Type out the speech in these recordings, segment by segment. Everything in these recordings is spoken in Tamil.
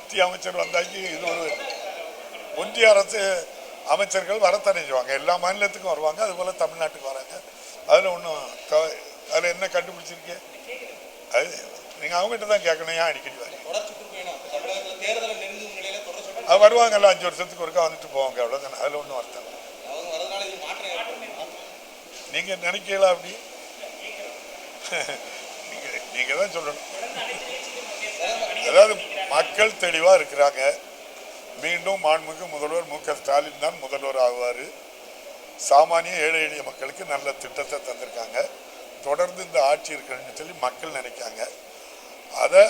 மத்திய அமைச்சர் வந்தாச்சு. இது ஒரு ஒன்றிய அரசு அமைச்சர்கள் வரத்தானே செய்வாங்க. எல்லா மாநிலத்துக்கும் வருவாங்க, அதுபோல தமிழ்நாட்டுக்கு வராங்க. அதில் ஒன்றும் அதில் என்ன கண்டுபிடிச்சிருக்கேன்? அது நீங்கள் அவங்ககிட்ட தான் கேட்கணும். ஏன் அடிக்கடி வாங்க அது வருவாங்கல்ல, 5 வருஷத்துக்கு ஒருக்கா வந்துட்டு போவாங்க, அவ்வளோதானே. அதில் ஒன்றும் அர்த்தம் நீங்கள் நினைக்கலாம் அப்படி. நீங்கள் தான் சொல்லணும். அதாவது மக்கள் தெளிவாக இருக்கிறாங்க. மீண்டும் மாண்புமிகு முதல்வர் மு க ஸ்டாலின் தான் முதல்வர் ஆகுவார். சாமானிய ஏழை எளிய மக்களுக்கு நல்ல திட்டத்தை தந்திருக்காங்க. தொடர்ந்து இந்த ஆட்சி இருக்கணும்னு சொல்லி மக்கள் நினைக்காங்க. அதை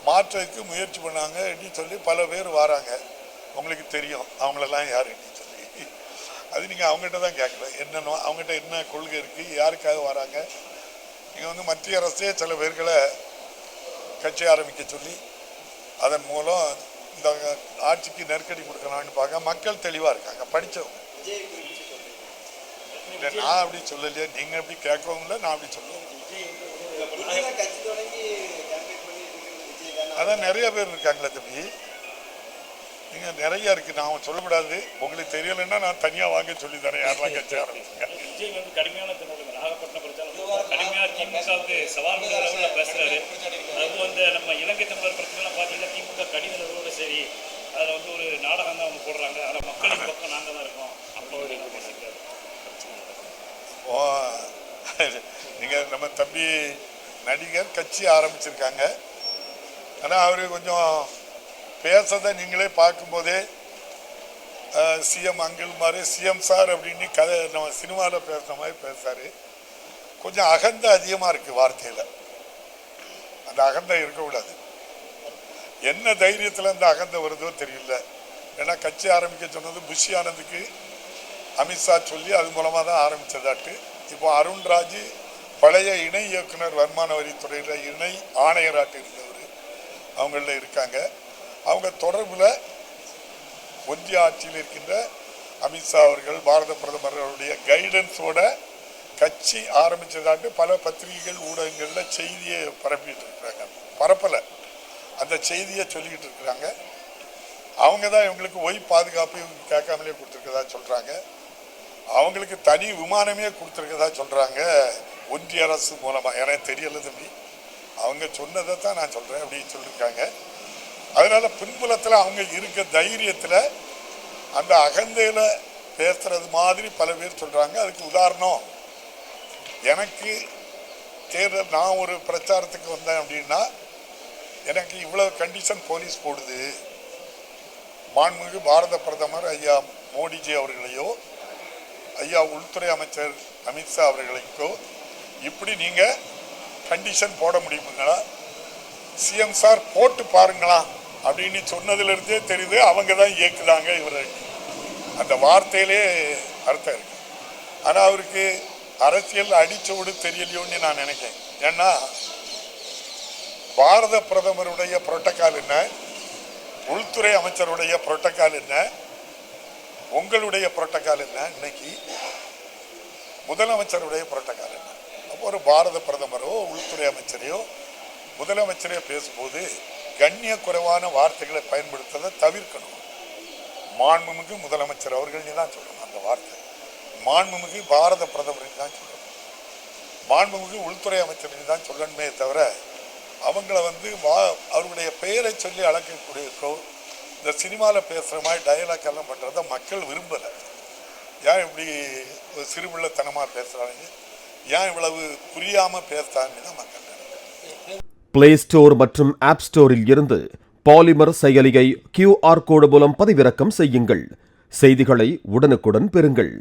மாற்றத்துக்கு முயற்சி பண்ணாங்க அப்படின்னு சொல்லி பல பேர் வராங்க. உங்களுக்கு தெரியும் அவங்களெல்லாம் யாருன்னு சொல்லி. அது நீங்கள் அவங்ககிட்ட தான் கேட்கலாம். என்னென்ன அவங்ககிட்ட என்ன கொள்கை இருக்குது, யாருக்காக வராங்க. நீங்கள் மத்திய அரசே சில பேர்களை கட்சி ஆரம்பிக்க சொல்லி அதன் மூலம் இந்த ஆட்சிக்கு நெருக்கடி கொடுக்கலாம்னு பார்க்க மக்கள் தெளிவாக இருக்காங்க, படித்தவங்க. இல்லை நான் அப்படி சொல்லலையே, நீங்கள் எப்படி கேட்கவும் இல்லை, நான் அப்படி சொல்லுவேன். அதான் நிறைய பேர் இருக்காங்களே தம்பி, நீங்கள் நிறைய இருக்குது. நான் சொல்லக்கூடாது, உங்களுக்கு தெரியலைன்னா நான் தனியாக வாங்க சொல்லி தரேன். யாரெல்லாம் கட்சி ஆரம்பிச்சுங்க. கடுமையான திமுகவுக்கு சவால் பேசுறாரு. அது நம்ம இலங்கை தமிழர் பிரச்சனை பார்த்தீங்கன்னா திமுக கடிதங்களோட சரி, அதில் ஒரு நாடகம் தான் அவங்க போடுறாங்க. அதில் மக்களின் பக்கம் நாங்கள் தான் இருக்கோம். அப்போ நீங்கள் நம்ம தம்பி நடிகர் கட்சி ஆரம்பிச்சிருக்காங்க. ஆனால் அவர் கொஞ்சம் பேசுறதை நீங்களே பார்க்கும்போதே சிஎம் அங்கிள் மாதிரி சிஎம் சார் அப்படின்னு கதை நம்ம சினிமாவில் பேசுகிற மாதிரி பேசுறாரு. கொஞ்சம் அகந்தை அதிகமாக இருக்குது வார்த்தையில். அந்த அகந்தை இருக்கக்கூடாது. என்ன தைரியத்தில் அந்த அகந்தை வருதோ தெரியல. ஏன்னா கட்சி ஆரம்பிக்க சொன்னது புஷி ஆனந்துக்கு அமித்ஷா சொல்லி அது மூலமாக தான் ஆரம்பித்ததாட்டு. இப்போ அருண்ராஜ் பழைய இணை இயக்குனர் வருமான வரித்துறையில் இணை ஆணையராட்டு இருந்தவர் அவங்களில் இருக்காங்க. அவங்க தொடர்பில் ஒன்றிய ஆட்சியில் இருக்கின்ற அமித்ஷா அவர்கள் பாரத பிரதமர்களுடைய கைடன்ஸோட கட்சி ஆரம்பித்ததாட்டு பல பத்திரிகைகள் ஊடகங்களில் செய்தியை பரப்பிட்டு இருக்கிறாங்க. பரப்பலை, அந்த செய்தியை சொல்லிக்கிட்டு இருக்கிறாங்க. அவங்க தான் இவங்களுக்கு ஒய் பாதுகாப்பு இவங்க கேட்காமலே கொடுத்துருக்கதா சொல்கிறாங்க. அவங்களுக்கு தனி விமானமே கொடுத்துருக்கதா சொல்கிறாங்க ஒன்றிய அரசு மூலமாக. எனக்கு தெரியல தம்பி, அவங்க சொன்னதை தான் நான் சொல்கிறேன் அப்படின்னு சொல்லியிருக்காங்க. அதனால் பின்புலத்தில் அவங்க இருக்க தைரியத்தில் அந்த அகந்தையில் பேசுகிறது மாதிரி பல பேர் சொல்கிறாங்க. அதுக்கு உதாரணம், எனக்கு தேர்தல் நான் ஒரு பிரச்சாரத்துக்கு வந்தேன் அப்படின்னா எனக்கு இவ்வளோ கண்டிஷன் போலீஸ் போடுது. மாண்புமிகு பாரத பிரதமர் ஐயா மோடிஜி அவர்களையோ ஐயா உள்துறை அமைச்சர் அமித்ஷா அவர்களுக்கோ இப்படி நீங்கள் கண்டிஷன் போட முடியுங்களா? சிஎம் சார் போட்டு பாருங்களா அப்படின்னு சொன்னதுலேருந்தே தெரியுது அவங்க தான் இயக்குதாங்க இவரை. அந்த வார்த்தையிலே அர்த்தம் இருக்கு. ஆனால் அவருக்கு அரசியல் அடிச்சோடு தெரியலையோன்னு நான் நினைக்கிறேன். ஏன்னா பாரத பிரதமருடைய புரோட்டோகால் என்ன, உள்துறை அமைச்சருடைய புரோட்டோகால் என்ன, உங்களுடைய புரோட்டோகால் என்ன, இன்னைக்கு முதலமைச்சருடைய புரோட்டோகால் என்ன. அப்போ ஒரு பாரத பிரதமரோ உள்துறை அமைச்சரையோ முதலமைச்சரையோ பேசும்போது கண்ணிய குறைவான வார்த்தைகளை பயன்படுத்துவதை தவிர்க்கணும். மாண்புமிகு முதலமைச்சர் அவர்கள் தான் சொல்லணும். அந்த வார்த்தை மாண்புமிகு பாரத பிரதமரின் தான் சொல்லணும், மாண்புமிகு உள்துறை அமைச்சரின் தான் சொல்லணுமே தவிர அவங்கள அவருடைய பெயரை சொல்லி அழைக்கக்கூடிய இந்த சினிமாவில் பேசுகிற மாதிரி டயலாக் எல்லாம் பண்ணுறத மக்கள் விரும்பலை. ஏன் இப்படி ஒரு சிறுபிள்ளைத்தனமாக பேசுகிறாங்க, ஏன் இவ்வளவு புரியாமல் பேசுகிறாங்கன்னு தான் மக்கள் நினைக்கிறாங்க. பிளே ஸ்டோர் மற்றும் ஆப் ஸ்டோரில் இருந்து பாலிமர் செயலியை QR கோடு மூலம் பதிவிறக்கம் செய்யுங்கள். செய்திகளை உடனுக்குடன் பெறுங்கள்.